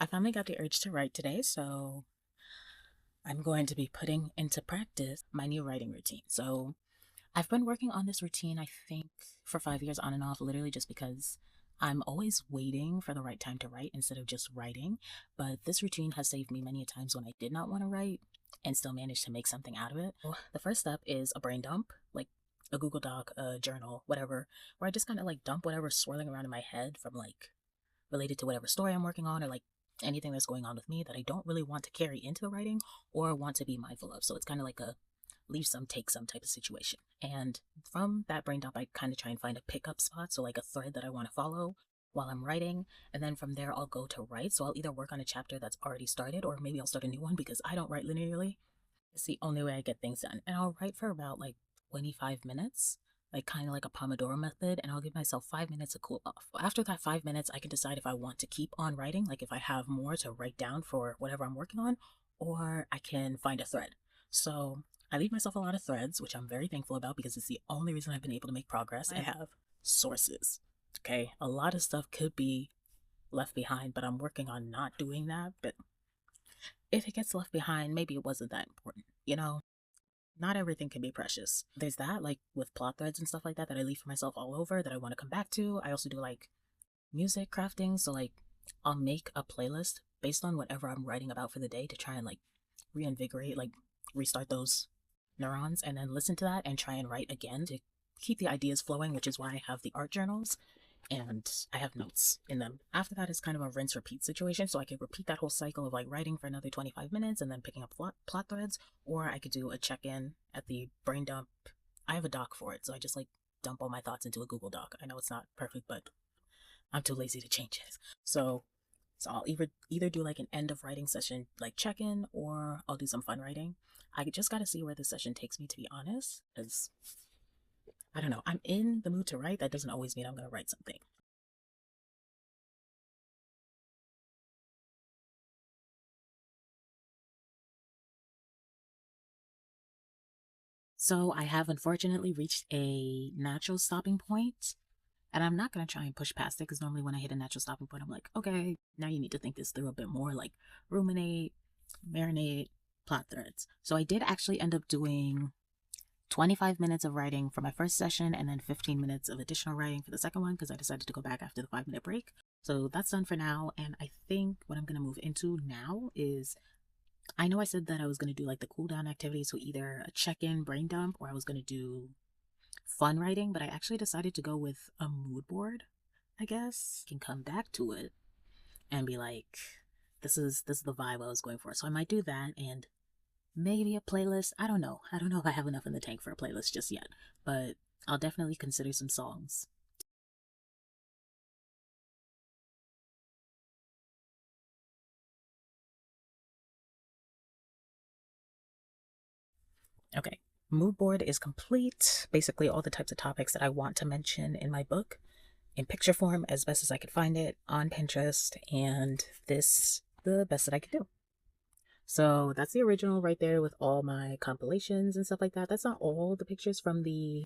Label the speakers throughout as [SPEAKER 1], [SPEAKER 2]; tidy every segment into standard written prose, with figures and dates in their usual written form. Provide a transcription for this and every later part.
[SPEAKER 1] I finally got the urge to write today, so I'm going to be putting into practice my new writing routine. So I've been working on this routine, I think, for 5 years on and off, literally just because I'm always waiting for the right time to write instead of just writing. But this routine has saved me many a times when I did not want to write and still managed to make something out of it. The first step is a brain dump, like a Google Doc, a journal, whatever, where I just kind of like dump whatever's swirling around in my head from like related to whatever story I'm working on or like anything that's going on with me that I don't really want to carry into the writing or want to be mindful of. So it's kind of like a leave some, take some type of situation. And from that brain dump, I kind of try and find a pickup spot. So, like a thread that I want to follow while I'm writing. And then from there, I'll go to write. So, I'll either work on a chapter that's already started or maybe I'll start a new one because I don't write linearly. It's the only way I get things done. And I'll write for about like 25 minutes, like kind of like a Pomodoro method, and I'll give myself 5 minutes to cool off. After that 5 minutes, I can decide if I want to keep on writing, like if I have more to write down for whatever I'm working on, or I can find a thread. So I leave myself a lot of threads, which I'm very thankful about because it's the only reason I've been able to make progress. I have sources. Okay, a lot of stuff could be left behind, but I'm working on not doing that. But if it gets left behind, maybe it wasn't that important, you know? Not everything can be precious. There's that, like with plot threads and stuff like that, that I leave for myself all over that I want to come back to. I also do like music crafting. So, like, I'll make a playlist based on whatever I'm writing about for the day to try and like reinvigorate, like restart those neurons and then listen to that and try and write again to keep the ideas flowing, which is why I have the art journals and I have notes in them. After that is kind of a rinse repeat situation. So I could repeat that whole cycle of like writing for another 25 minutes and then picking up plot threads, or I could do a check in at the brain dump. I have a doc for it. So I just like dump all my thoughts into a Google Doc. I know it's not perfect, but I'm too lazy to change it. So I'll either do like an end of writing session, like check in, or I'll do some fun writing. I just got to see where the session takes me, to be honest, because I don't know. I'm in the mood to write. That doesn't always mean I'm going to write something. So I have unfortunately reached a natural stopping point, and I'm not going to try and push past it because normally when I hit a natural stopping point, I'm like, okay, now you need to think this through a bit more, like ruminate, marinate, plot threads. So I did actually end up doing 25 minutes of writing for my first session and then 15 minutes of additional writing for the second one because I decided to go back after the 5 minute break. So that's done for now. And I think what I'm going to move into now is I know I said that I was going to do like the cool down activities, so either a check in brain dump or I was going to do fun writing, but I actually decided to go with a mood board, I guess. I can come back to it and be like, this is the vibe I was going for. So I might do that and maybe a playlist. I don't know. I don't know if I have enough in the tank for a playlist just yet, but I'll definitely consider some songs. Okay. Mood board is complete. Basically, all the types of topics that I want to mention in my book in picture form as best as I could find it on Pinterest, and this the best that I could do. So that's the original right there with all my compilations and stuff like that. That's not all the pictures from the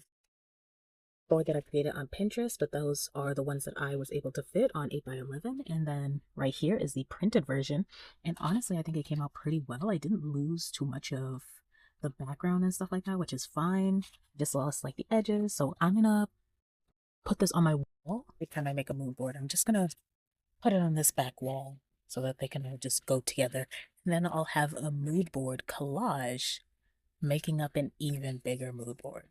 [SPEAKER 1] board that I created on Pinterest, but those are the ones that I was able to fit on 8 by 11. And then right here is the printed version. And honestly, I think it came out pretty well. I didn't lose too much of the background and stuff like that, which is fine. Just lost like the edges. So I'm gonna put this on my wall. Every time I make a mood board, I'm just gonna put it on this back wall so that they can all just go together. And then I'll have a mood board collage making up an even bigger mood board.